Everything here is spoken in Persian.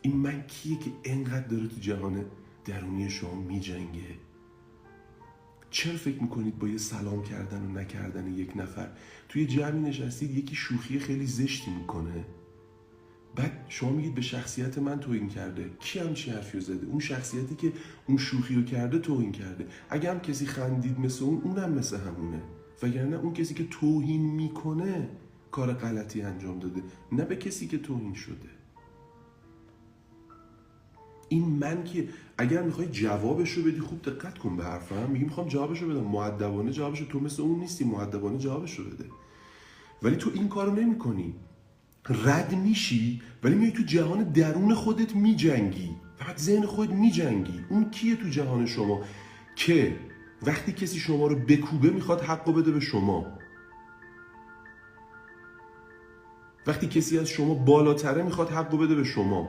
این من کیه که انقدر داره تو جهان درونی شما میجنگه؟ چرا فکر میکنید با یه سلام کردن و نکردن یک نفر توی جمعی نشستید یکی شوخی خیلی زشتی میکنه، بعد شما میگید به شخصیت من توهین کرده؟ کی همچی حرفی رو زده؟ اون شخصیتی که اون شوخی رو کرده توهین کرده. اگه هم کسی خندید مثل اونم مثل همونه، وگرنه اون کسی که توهین میکنه کار غلطی انجام داده، نه به کسی که توهین شده. این من که اگر میخوای جوابش رو بدی، خوب دقت کن به حرفم، میخوام جوابش رو بدم مؤدبانه جوابش رو، تو مثل اون نیستی مؤدبانه جوابش رو بده، ولی تو این کارو نمیکنی. رد میشی ولی میای تو جهان درون خودت میجنگی، فقط ذهن خودت میجنگی. اون کیه تو جهان شما که وقتی کسی شما رو بکوبه میخواد حقو بده به شما؟ وقتی کسی از شما بالاتره میخواد حقو بده به شما.